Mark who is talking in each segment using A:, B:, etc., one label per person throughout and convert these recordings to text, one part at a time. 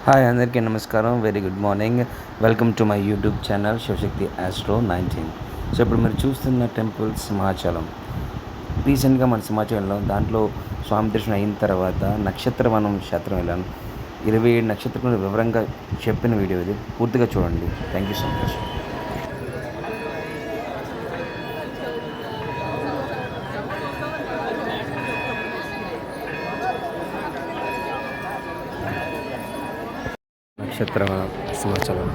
A: Hi అందరికీ నమస్కారం. Very good morning. Welcome to my YouTube channel Shivashakti astro 19. So ఇప్పుడు మీరు చూస్తున్న టెంపుల్ సింహాచలం. రీసెంట్గా మన సింహాచలంలో దాంట్లో స్వామి దర్శనం అయిన తర్వాత నక్షత్రవనం క్షేత్రం వెళ్ళాను. 27 నక్షత్రాలు వివరంగా చెప్పిన వీడియో ఇది. పూర్తిగా చూడండి. Thank you so much. నక్షత్ర సింహాచలం.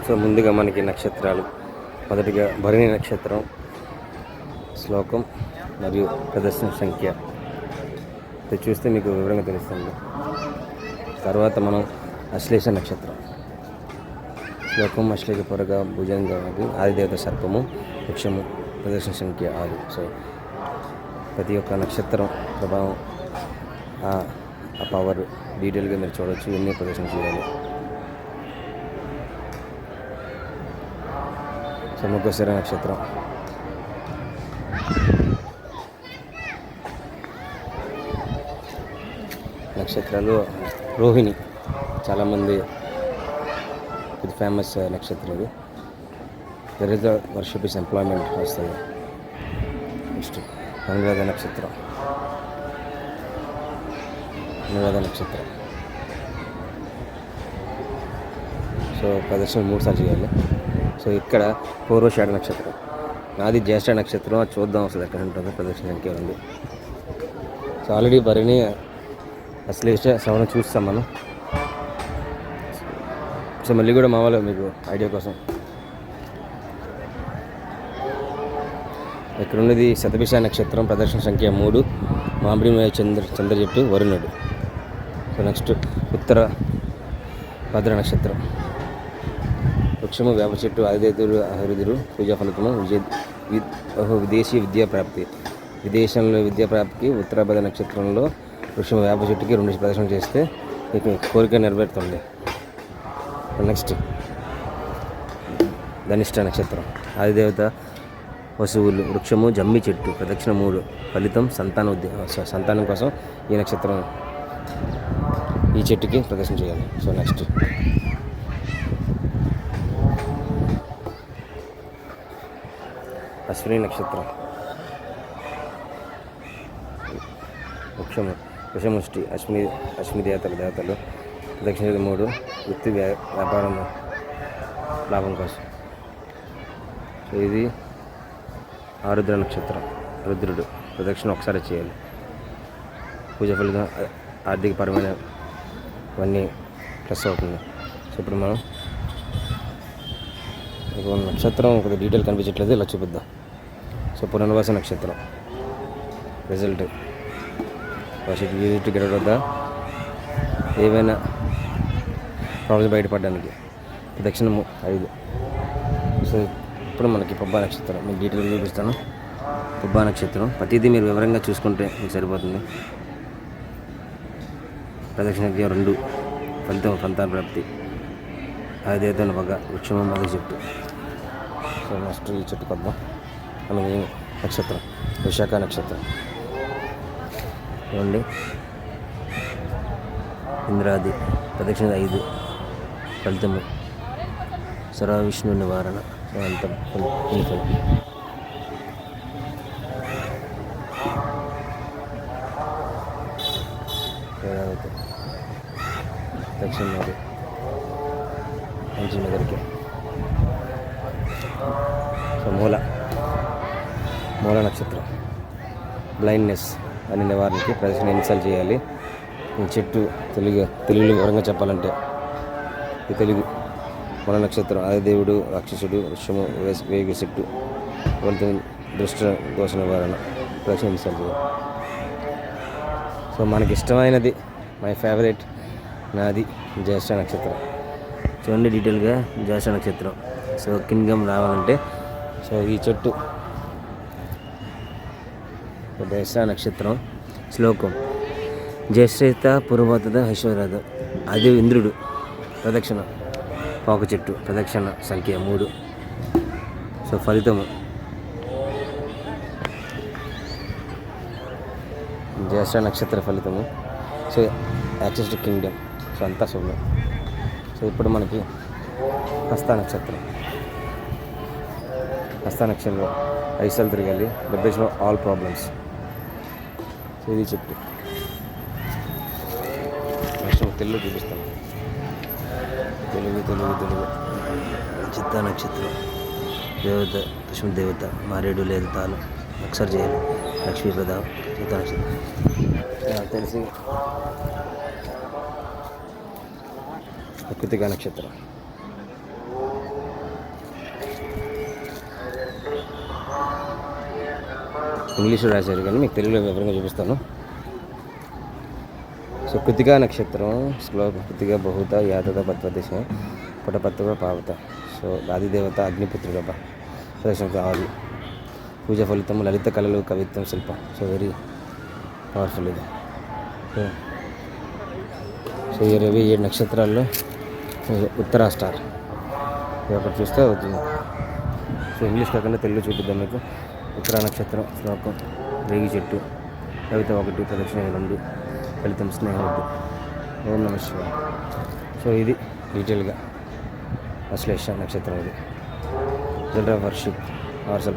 A: సో ముందుగా మనకి నక్షత్రాలు, మొదటిగా భరణి నక్షత్రం, శ్లోకం మరియు ప్రదర్శన సంఖ్య ఇది చూస్తే మీకు వివరంగా తెలుస్తుంది. తర్వాత మనం అశ్లేష నక్షత్రం, శ్లోకం అశ్లేష పొరగా భుజంగా ఆదిదేవత సర్పము, వృక్షము, ప్రదర్శన సంఖ్య 6. సో ప్రతి ఒక్క నక్షత్రం ప్రభావం, ఆ పవర్ డీటెయిల్గా మీరు చూడవచ్చు. ఎన్ని ప్రదర్శన చేయాలి. సో మృగశిర నక్షత్రం, నక్షత్రాలు రోహిణి, చాలామంది ఇది ఫేమస్ నక్షత్రం. ఇది there is the worship is employment వస్తుంది. నెక్స్ట్ అనురాధ నక్షత్రం, అనురాధ నక్షత్రం. సో ప్రదర్శన 3 సార్లు చేయాలి. సో ఇక్కడ పూర్వషాఢ నక్షత్రం, నాది జ్యేష్ఠ నక్షత్రం. అది చూద్దాం అసలు ఎక్కడ ఉంటుందో. ప్రదర్శన ఇంకే ఉంది. సో ఆల్రెడీ భరణి అశ్లేష శ్రవణం చూస్తాం మనం. సో మళ్ళీ కూడా మా వాళ్ళు మీకు ఐడియా కోసం ఇక్కడ ఉన్నది శతభిష నక్షత్రం, ప్రదర్శన సంఖ్య 3, మామిడి చంద్ర చెట్టు, వరుణుడు. సో నెక్స్ట్ ఉత్తర భద్ర నక్షత్రం, వృక్షము, వేప చెట్టు, ఆదిదేవుడు, అహరుదుడు, పూజా ఫలితము, విదేశీ విద్యా ప్రాప్తి. విదేశంలో విద్యా ప్రాప్తికి ఉత్తరాభద్ర నక్షత్రంలో వృక్షము, వేప చెట్టుకి 2 ప్రదర్శన చేస్తే మీకు కోరిక నెరవేరుతుంది. నెక్స్ట్ ధనిష్ట నక్షత్రం, ఆదిదేవత వసువులు, వృక్షము, జమ్మి చెట్టు, ప్రదక్షిణ 3, ఫలితం సంతానం కోసం ఈ నక్షత్రం ఈ చెట్టుకి ప్రదర్శన చేయాలి. సో నెక్స్ట్ అశ్విని నక్షత్రం, వృక్షము, వృషముష్టి, అశ్విని దేవతలు, ప్రదక్షిణ 3, వృత్తి, వ్యాపారం, లాభం కోసం. సో ఇది ఆరుద్ర నక్షత్రం, రుద్రుడు, ప్రదక్షిణ ఒకసారి చేయాలి. పూజ ఫలితం ఆర్థికపరమైన ఇవన్నీ ప్లస్ అవుతుంది. సో ఇప్పుడు మనం నక్షత్రం కొద్దిగా డీటెయిల్ కనిపించట్లేదు, ఇలా చూపిద్దాం. సో పునర్వాస నక్షత్రం, రిజల్ట్ విజిట్ గెలవడం వద్ద ఏవైనా ప్రాబ్లమ్స్ బయటపడడానికి, ప్రదక్షిణ 5. సో ఇప్పుడు మనకి పుబ్బా నక్షత్రం మీకు డీటెయిల్గా చూపిస్తాను. పుబ్బా నక్షత్రం ప్రతిదీ మీరు వివరంగా చూసుకుంటే మీకు సరిపోతుంది. ప్రదక్షిణ 2, ఫలితం సంతాన ప్రాప్తి, ఆదిదేవత పగ, వృక్షము, మగ చెట్టు. సో నెక్స్ట్ ఈ చెట్టు కొద్దాం. ఈ నక్షత్రం విశాఖ నక్షత్రం చూడండి, ఇంద్రాది, ప్రదక్షిణ 5, ఫలితము సర్వవిష్ణు నివారణ. అంత దక్షిణ మంచి మెదడికి. సో మూల నక్షత్రం, బ్లైండ్నెస్ అనే నివారణకి ప్రదర్శన ఎన్నిసార్లు చేయాలి. ఈ చెట్టు తెలుగులో వివరంగా చెప్పాలంటే ఈ తెలుగు మూల నక్షత్రం, ఆదిదేవుడు, రాక్షసుడు, వృక్షము, వేగ చెట్టు, దృష్ట దోష నివారణ, ప్రదర్శన ఎన్నిసార్లు చేయాలి. సో మనకి ఇష్టమైనది, మై ఫేవరెట్, నాది జ్యేష్ఠ నక్షత్రం. చూడండి డీటెయిల్గా జ్యేష్ఠ నక్షత్రం. సో కింగ్డమ్ రావాలంటే సో ఈ చెట్టు జ్యేష్ఠ నక్షత్రం. శ్లోకం జ్యేష్ఠత పూర్వత ఐశ్వర్యత, అది ఇంద్రుడు, ప్రదక్షిణ పాక చెట్టు, ప్రదక్షిణ సంఖ్య 3. సో ఫలితము జ్యేష్ఠ నక్షత్ర ఫలితము. So access to Kingdom so అంతా శుభ్రం. సో ఇప్పుడు మనకి హస్త నక్షత్రం. హస్త నక్షత్రంలో ఐసల్ తిరగాలి, డెబ్రేషన్ ఆఫ్ ఆల్ ప్రాబ్లమ్స్. సో ఇది చెట్టు. నెక్స్ట్ తెలుగు చూపిస్తాం. తెలుగు చిత్తా నక్షత్రం, దేవత లక్ష్మీ దేవత, మారేడు లేదు తాను, అక్షర్ చేయాలి, లక్ష్మీప్రద, చిత్తా నక్షత్రం తెలిసి కృతికా నక్షత్రం. ఇంగ్లీషు రాశారు కానీ మీకు తెలుగులో వివరంగా చూపిస్తాను. సో కృతికా నక్షత్రం శ్లోక కృతిగా బహుత యాదత పత్వదిశ పుటపత్వ పావత. సో ఆదిదేవత అగ్నిపుత్రుడు ప్రదర్శన కావాలి. పూజ ఫలితం లలిత కళలు, కవిత్వం, శిల్పం. సో వెరీ పవర్ఫుల్ ఇది. సో 27 నక్షత్రాల్లో ఉత్తరా స్టార్ ఇది ఒకటి చూస్తే అవుతుంది. సో ఇంగ్లీష్ కాకుండా తెలుగు చూపిద్దాం మీకు. ఉత్తరా నక్షత్రం శ్లోకం రేగి చెట్టు, కవిత 1, ప్రదక్షిణ 2, ఫలితం స్నేహవద్దు, ఓం నమః శివాయ. సో ఇది డీటెయిల్గా అశ్లేష నక్షత్రం. ఇది జనరల్ వర్షిప్ ఆర్సల్